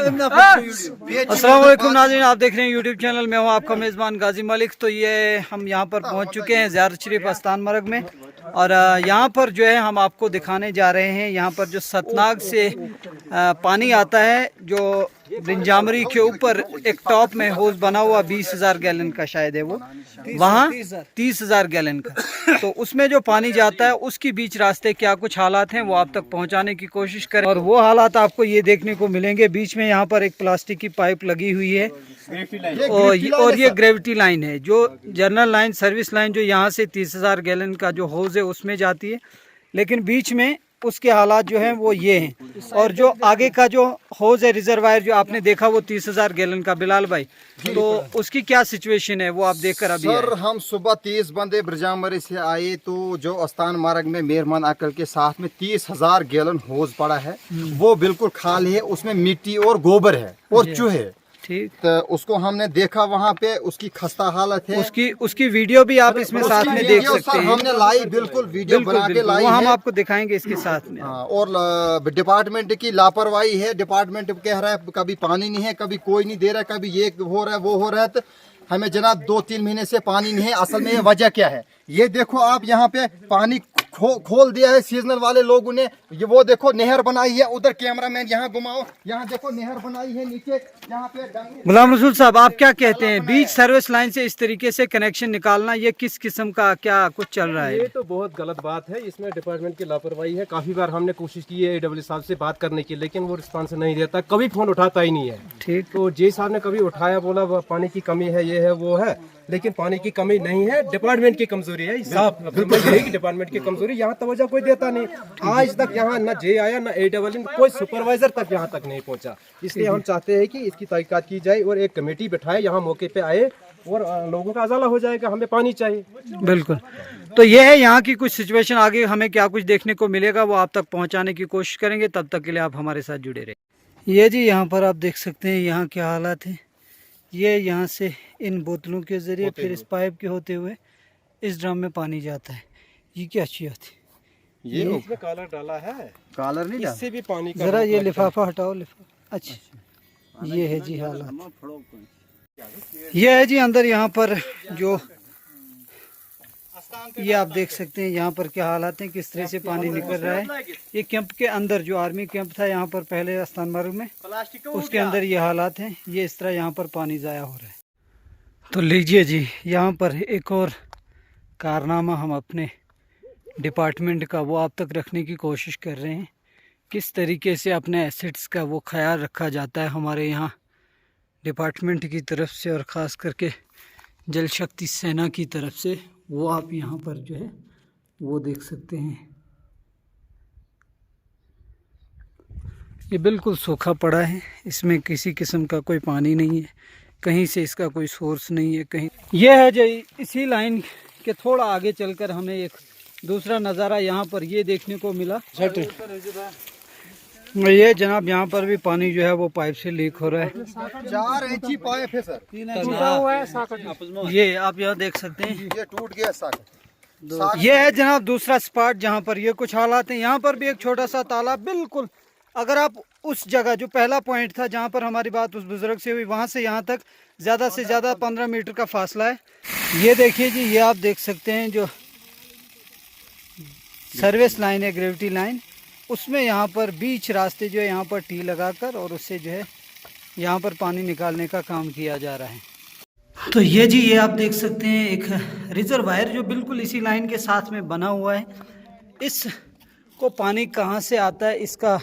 अस्सलाम वालेकुम नाज़रीन, आप देख रहे हैं यूट्यूब चैनल में हूँ आपका मेज़बान गाजी मलिक। तो ये हम यहाँ पर पहुँच चुके हैं ज़ियारत शरीफ अस्तान मरग में, और यहाँ पर जो है हम आपको दिखाने जा रहे हैं यहाँ पर जो सतनाग से पानी आता है, जो बिंजामरी के ऊपर एक टॉप में होज बना हुआ 20,000 गैलन का शायद है वो, वहाँ 30,000 गैलन का। तो उसमें जो पानी जाता है उसकी बीच रास्ते क्या कुछ हालात हैं वो आप तक पहुँचाने की कोशिश करें, और वो हालात आपको ये देखने को मिलेंगे। बीच में यहाँ पर एक प्लास्टिक की पाइप लगी हुई है और ये ग्रेविटी लाइन है, जो जर्नल लाइन सर्विस लाइन जो यहाँ से 30,000 गैलन का जो होज है उसमें जाती है, लेकिन बीच में उसके हालात जो हैं वो ये हैं। और जो आगे का जो होज है रिजर्वायर जो आपने देखा वो 30,000 गैलन का, बिलाल भाई तो उसकी क्या सिचुएशन है वो आप देखकर अभी सर हम सुबह 30 बंदे बिंजामरी से आए, तो जो अस्तान मार्ग में मेहरमान अकल के साथ में 30,000 गैलन होज पड़ा है, वो बिल्कुल खाली है, उसमें मिट्टी और गोबर है और चूहे। ठीक, तो उसको हमने देखा वहाँ पे, उसकी खस्ता हालत है। उसकी वीडियो भी आप इसमें साथ में देख सकते हैं, हमने लाई, बिल्कुल वीडियो बना के लाई, हम आपको दिखाएंगे इसके साथ में। और डिपार्टमेंट की लापरवाही है, डिपार्टमेंट कह रहा है कभी पानी नहीं है, कभी कोई नहीं दे रहा है, कभी ये हो रहा है वो हो रहा है। तो हमें जनाब 2-3 महीने से पानी नहीं है। असल में ये वजह क्या है, ये देखो आप, यहाँ पे पानी खोल दिया है सीजनल वाले लोगों ने। ये वो देखो नहर बनाई है, उधर कैमरामैन यहाँ घुमाओ, यहाँ देखो नहर बनाई है नीचे, यहाँ पे। गुलाम रसूल साहब आप क्या कहते हैं, बीच सर्विस लाइन से इस तरीके से कनेक्शन निकालना ये किस किस्म का क्या कुछ चल रहा है? ये तो बहुत गलत बात है, इसमें डिपार्टमेंट की लापरवाही है। काफी बार हमने कोशिश की है AWS साहब से बात करने की, लेकिन वो रिस्पांस नहीं देता, कभी फोन उठाता ही नहीं है। ठीक, तो जे साहब ने कभी उठाया, बोला पानी की कमी है, ये है वो है, लेकिन पानी की कमी नहीं है, डिपार्टमेंट की कमजोरी है। साहब डिपार्टमेंट की कमजोरी, यहाँ तवज्जो कोई देता नहीं। आज तक यहाँ न जे आया न AWS, कोई सुपरवाइजर तक यहाँ तक नहीं पहुँचा। इसलिए हम चाहते हैं कि इसकी तहकीकात की जाए और एक कमेटी बैठाए, यहाँ मौके पे आए और लोगों का अजाला हो जाएगा, हमें पानी चाहिए। बिल्कुल, तो ये है यहाँ की कुछ सिचुएशन। आगे हमें क्या कुछ देखने को मिलेगा वो आप तक पहुँचाने की कोशिश करेंगे, तब तक के लिए आप हमारे साथ जुड़े रहे। ये जी यहाँ पर आप देख सकते हैं यहाँ क्या हालात है। ये यहाँ से इन बोतलों के जरिए फिर इस पाइप के होते हुए इस ड्रम में पानी जाता है। ये क्या अच्छी होती है, ये इसमें कॉलर डाला है, कॉलर नहीं, इससे भी पानी का जरा ये लिफाफा हटाओ, लिफाफा। अच्छा, ये है जी हालात, ये है जी अंदर यहाँ पर जो ये आप देख सकते हैं यहाँ पर क्या हालात हैं, किस तरह से पानी निकल रहा है। ये कैंप के अंदर जो आर्मी कैंप था यहाँ पर पहले अस्तान मरग में, उसके अंदर ये हालात हैं। ये इस तरह यहाँ पर पानी ज़ाया हो रहा है। तो लीजिए जी, यहाँ पर एक और कारनामा हम अपने डिपार्टमेंट का वो आप तक रखने की कोशिश कर रहे हैं, किस तरीके से अपने एसेट्स का वो ख्याल रखा जाता है हमारे यहाँ डिपार्टमेंट की तरफ से, और ख़ास करके जल शक्ति सेना की तरफ से। वो आप यहाँ पर जो है वो देख सकते हैं, ये बिल्कुल सूखा पड़ा है, इसमें किसी किस्म का कोई पानी नहीं है, कहीं से इसका कोई सोर्स नहीं है कहीं। ये है जो इसी लाइन के थोड़ा आगे चलकर हमें एक दूसरा नज़ारा यहाँ पर ये देखने को मिला। ये जनाब यहाँ पर भी पानी जो है वो पाइप से लीक हो रहा है। 4 इंची पाइप है सर, टूटा हुआ है। ये आप यहाँ देख सकते हैं, ये टूट गया साकट। ये है जनाब दूसरा स्पॉट जहाँ पर ये कुछ हालात हैं। यहाँ पर भी एक छोटा सा तालाब, बिल्कुल अगर आप उस जगह जो पहला पॉइंट था जहाँ पर हमारी बात उस बुजुर्ग से हुई, वहाँ से यहाँ तक ज़्यादा से ज़्यादा 15 मीटर का फासला है। ये देखिए जी, ये आप देख सकते हैं जो सर्विस लाइन है ग्रेविटी लाइन, उसमें यहाँ पर बीच रास्ते जो है यहाँ पर टी लगाकर और उससे जो है यहाँ पर पानी निकालने का काम किया जा रहा है। तो ये जी ये आप देख सकते हैं एक रिजर्वायर जो बिल्कुल इसी लाइन के साथ में बना हुआ है। इसको पानी कहाँ से आता है इसका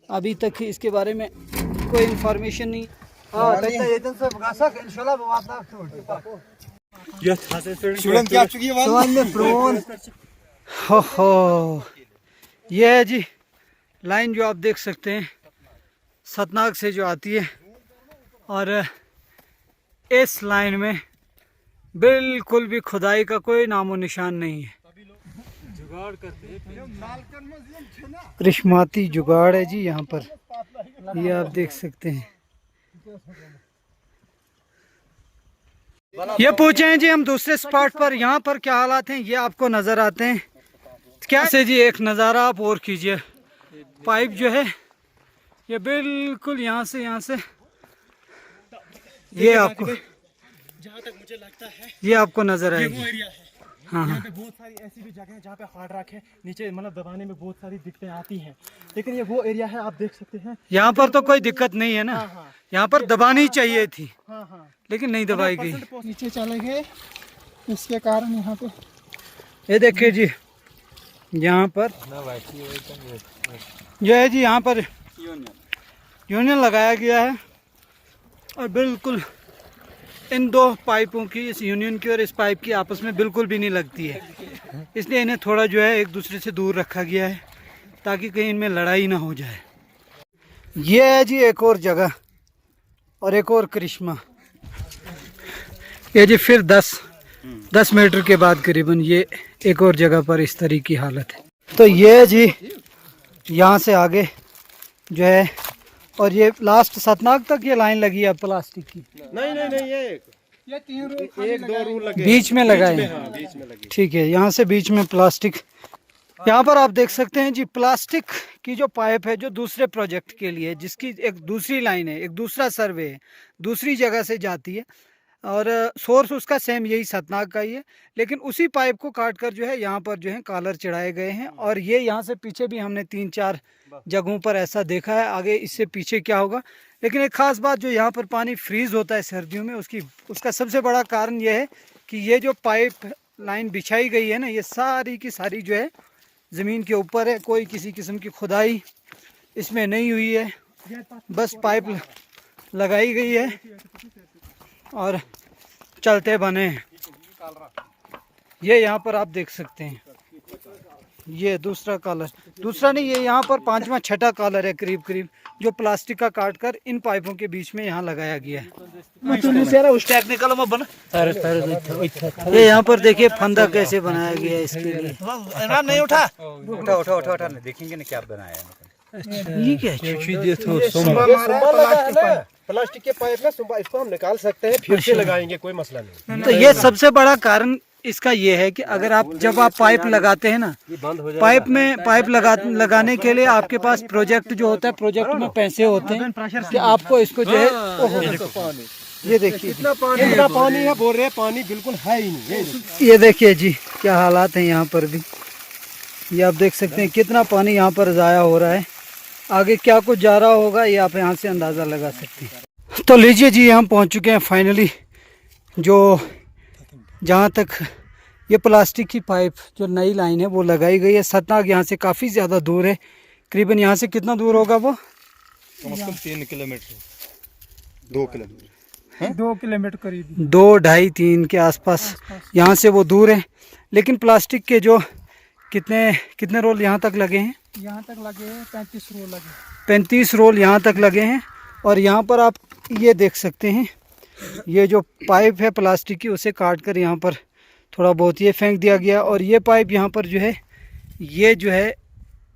अभी तक इसके बारे में कोई इंफॉर्मेशन नहीं। हो ये है जी लाइन जो आप देख सकते हैं सतनाग से जो आती है, और इस लाइन में बिल्कुल भी खुदाई का कोई नामो निशान नहीं है। रिश्माती जुगाड़ है जी यहाँ पर, ये आप देख सकते हैं। ये पूछे हैं जी हम दूसरे स्पॉट पर, यहाँ पर क्या हालात हैं ये आपको नजर आते हैं क्या से जी। एक नज़ारा आप और कीजिए, पाइप जो है ये बिल्कुल यहाँ से ये आपको जहाँ तक मुझे लगता है ये आपको नजर वो आएगी। एरिया है। हाँ यहाँ हाँ पे बहुत सारी ऐसी भी जगह है जहाँ पे हार्ड रॉक है, नीचे मतलब दबाने में बहुत सारी दिक्कतें आती हैं, लेकिन ये वो एरिया है आप देख सकते हैं। यहाँ पर तो कोई दिक्कत नहीं है ना, हाँ। यहाँ पर दबानी चाहिए थी हाँ लेकिन नहीं दबाई गई। नीचे चले गए इसके कारण यहाँ पे ये देखिए जी, यहाँ पर जो है जी यहाँ पर यूनियन लगाया गया है और बिल्कुल इन दो पाइपों की, इस यूनियन की और इस पाइप की आपस में बिल्कुल भी नहीं लगती है, इसलिए इन्हें थोड़ा जो है एक दूसरे से दूर रखा गया है ताकि कहीं इनमें लड़ाई ना हो जाए। ये है जी एक और जगह और एक और करिश्मा। ये जी फिर 10 मीटर के बाद करीबन ये एक और जगह पर इस तरह की हालत है। तो ये जी यहाँ से आगे जो है और ये लास्ट सतनाग तक ये लाइन लगी है प्लास्टिक की। नहीं ये 3 रूल, 1-2 रूल लगे बीच में लगाए हाँ, बीच में लगे। ठीक है, यहाँ से बीच में प्लास्टिक। यहाँ पर आप देख सकते हैं जी प्लास्टिक की जो पाइप है जो दूसरे प्रोजेक्ट के लिए, जिसकी एक दूसरी लाइन है, एक दूसरा सर्वे है, दूसरी जगह से जाती है और सोर्स उसका सेम यही सतनाग का ही है, लेकिन उसी पाइप को काट कर जो है यहाँ पर जो है कॉलर चढ़ाए गए हैं। और ये यहाँ से पीछे भी हमने 3-4 जगहों पर ऐसा देखा है, आगे इससे पीछे क्या होगा। लेकिन एक ख़ास बात, जो यहाँ पर पानी फ्रीज़ होता है सर्दियों में, उसका सबसे बड़ा कारण ये है कि ये जो पाइप लाइन बिछाई गई है ना, ये सारी की सारी जो है ज़मीन के ऊपर है, कोई किसी किस्म की खुदाई इसमें नहीं हुई है, बस पाइप लगाई गई है और चलते बने हैं। ये यहाँ पर आप देख सकते हैं, ये दूसरा कॉलर, दूसरा नहीं, ये यहाँ पर 5वां 6ठा कॉलर है करीब करीब, जो प्लास्टिक का काट कर इन पाइपों के बीच में यहाँ लगाया गया है। ये यहाँ पर देखिए फंदा कैसे बनाया गया है इसके लिए। नहीं उठा देखेंगे ना क्या बनाया है। ये क्या है? प्लास्टिक के पाइप में सुबह इसको हम निकाल सकते हैं, फिर से लगाएंगे, कोई मसला नहीं। तो ये सबसे बड़ा कारण इसका ये है कि अगर आप जब आप पाइप लगाते हैं ना, पाइप लगाने के लिए आपके पास प्रोजेक्ट जो होता है, प्रोजेक्ट में पैसे होते हैं कि आपको इसको जो है, ये देखिए इतना पानी है, बोल रहे हैं पानी बिल्कुल है ही नहीं। ये देखिए जी क्या हालात हैं यहाँ पर भी, ये आप देख सकते हैं कितना पानी यहाँ पर ज़ाया हो रहा है। आगे क्या कुछ जा रहा होगा ये आप यहाँ से अंदाज़ा लगा सकते हैं। तो लीजिए जी, हम पहुँच चुके हैं फाइनली, जो जहाँ तक ये प्लास्टिक की पाइप जो नई लाइन है वो लगाई गई है। सतनाग यहाँ से काफ़ी ज़्यादा दूर है, करीबन यहाँ से कितना दूर होगा वो? कम से कम 3 किलोमीटर, 2 किलोमीटर, 2 किलोमीटर करीब, 2, 2.5, 3 के आसपास यहाँ से वो दूर है। लेकिन प्लास्टिक के जो कितने रोल यहाँ तक लगे हैं? यहाँ तक लगे हैं 35 रोल लगे, 35 रोल यहाँ तक लगे हैं। और यहाँ पर आप ये देख सकते हैं, ये जो पाइप है प्लास्टिक की उसे काट कर यहाँ पर थोड़ा बहुत ये फेंक दिया गया। और ये पाइप यहाँ पर जो है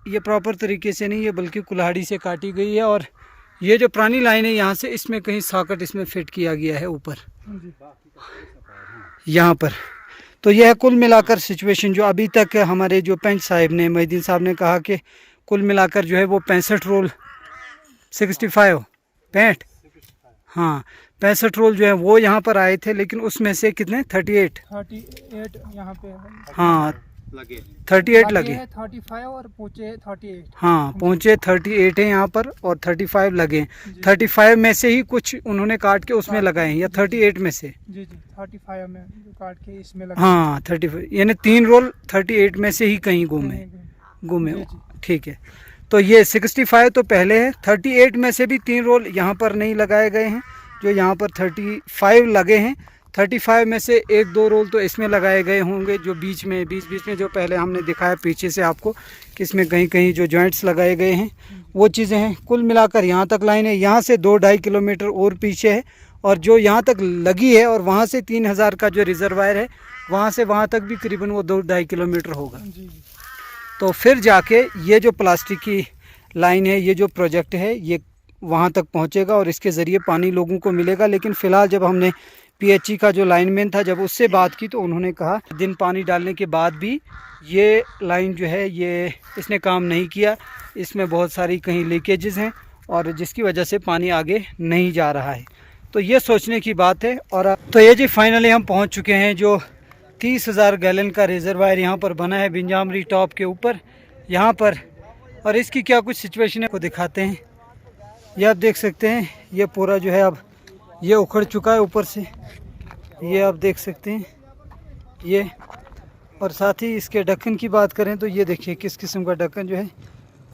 ये प्रॉपर तरीके से नहीं है, बल्कि कुल्हाड़ी से काटी गई है। और ये जो पुरानी लाइन है यहाँ से, इसमें कहीं सॉकेट इसमें फिट किया गया है ऊपर यहाँ पर। तो यह है कुल मिलाकर सिचुएशन जो अभी तक हमारे जो पंच साहब ने, मोहिद्दीन साहब ने कहा कि कुल मिलाकर जो है वो 65 रोल 65 हाँ 65 रोल जो है वो यहाँ पर आए थे, लेकिन उसमें से कितने 38 यहाँ पे हाँ 38 लगे, 35 और पहुँचे 38, हाँ पहुँचे 38 है यहाँ पर और 35 लगे। 35 में से ही कुछ उन्होंने काट के उसमें लगाए हैं, या 38 में से? जी 35 में जो काट के इसमें लगा, हाँ 35, यानी 3 रोल 38 में से ही कहीं घूमे। ठीक है, तो ये 65 तो पहले है, 38 में से भी 3 रोल यहाँ पर नहीं लगाए गए हैं, जो यहाँ पर 35 लगे हैं। 35 में से 1-2 रोल तो इसमें लगाए गए होंगे, जो बीच में जो पहले हमने दिखाया पीछे से आपको कि इसमें कहीं कहीं जो जॉइंट्स लगाए गए हैं वो चीज़ें हैं। कुल मिलाकर यहाँ तक लाइन है, यहाँ से 2-2.5 किलोमीटर और पीछे है, और जो यहाँ तक लगी है और वहाँ से 3000 का जो रिजर्वायर है वहाँ से वहाँ तक भी करीबन वो 2-2.5 किलोमीटर होगा। तो फिर जाके ये जो प्लास्टिक की लाइन है, ये जो प्रोजेक्ट है, ये वहाँ तक पहुँचेगा और इसके ज़रिए पानी लोगों को मिलेगा। लेकिन फ़िलहाल जब हमने PHE का जो लाइनमैन था, जब उससे बात की तो उन्होंने कहा दिन पानी डालने के बाद भी ये लाइन जो है ये इसने काम नहीं किया, इसमें बहुत सारी कहीं लीकेजेस हैं और जिसकी वजह से पानी आगे नहीं जा रहा है। तो ये सोचने की बात है। और तो ये जी फाइनली हम पहुंच चुके हैं जो 30,000 गैलन का रिजर्वायर यहाँ पर बना है बिंजामरी टॉप के ऊपर यहाँ पर। और इसकी क्या कुछ सिचुएशन है को दिखाते हैं। ये आप देख सकते हैं, ये पूरा जो है अब ये उखड़ चुका है ऊपर से, ये आप देख सकते हैं ये। और साथ ही इसके ढक्कन की बात करें तो ये देखिए किस किस्म का ढक्कन जो है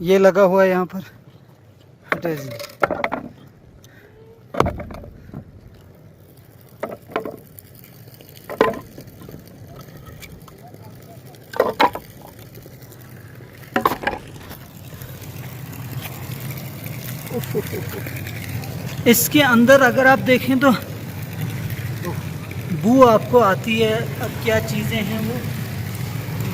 ये लगा हुआ है यहाँ पर। इसके अंदर अगर आप देखें तो बू आपको आती है। अब क्या चीज़ें हैं वो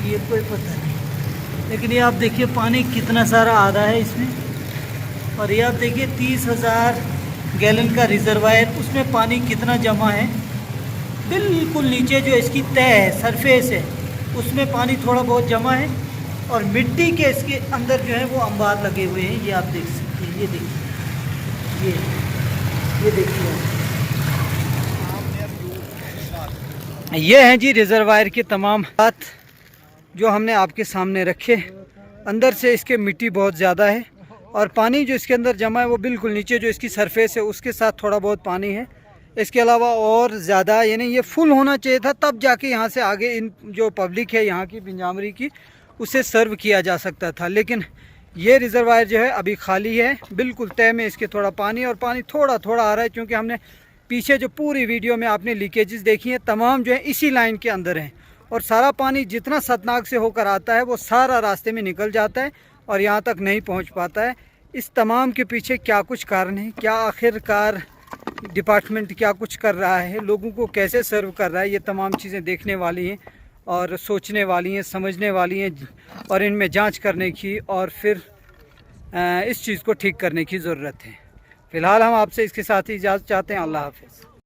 ये कोई पता नहीं, लेकिन ये आप देखिए पानी कितना सारा आ रहा है इसमें। और ये आप देखिए 30,000 गैलन का रिजर्वायर, उसमें पानी कितना जमा है। बिल्कुल नीचे जो इसकी तह है, सरफेस है, उसमें पानी थोड़ा बहुत जमा है। और मिट्टी के इसके अंदर जो है वो अंबार लगे हुए हैं, ये आप देख सकते हैं। ये देखिए, ये देखिए, ये हैं जी रिजर्वायर के तमाम बात जो हमने आपके सामने रखे। अंदर से इसके मिट्टी बहुत ज़्यादा है और पानी जो इसके अंदर जमा है वो बिल्कुल नीचे जो इसकी सरफेस है उसके साथ थोड़ा बहुत पानी है। इसके अलावा और ज़्यादा यानी ये फुल होना चाहिए था, तब जाके यहाँ से आगे इन जो पब्लिक है यहाँ की बिंजामरी की उसे सर्व किया जा सकता था। लेकिन ये रिजर्वायर जो है अभी खाली है, बिल्कुल तय में इसके थोड़ा पानी और पानी थोड़ा थोड़ा आ रहा है, क्योंकि हमने पीछे जो पूरी वीडियो में आपने लीकेजेस देखी हैं तमाम जो है इसी लाइन के अंदर हैं। और सारा पानी जितना सतनाग से होकर आता है वो सारा रास्ते में निकल जाता है और यहाँ तक नहीं पहुँच पाता है। इस तमाम के पीछे क्या कुछ कारण है, क्या आखिरकार डिपार्टमेंट क्या कुछ कर रहा है, लोगों को कैसे सर्व कर रहा है, ये तमाम चीज़ें देखने वाली हैं और सोचने वाली हैं, समझने वाली हैं और इनमें जांच करने की और फिर इस चीज़ को ठीक करने की ज़रूरत है। फ़िलहाल हम आपसे इसके साथ ही इजाज़त चाहते हैं। अल्लाह हाफ़िज़।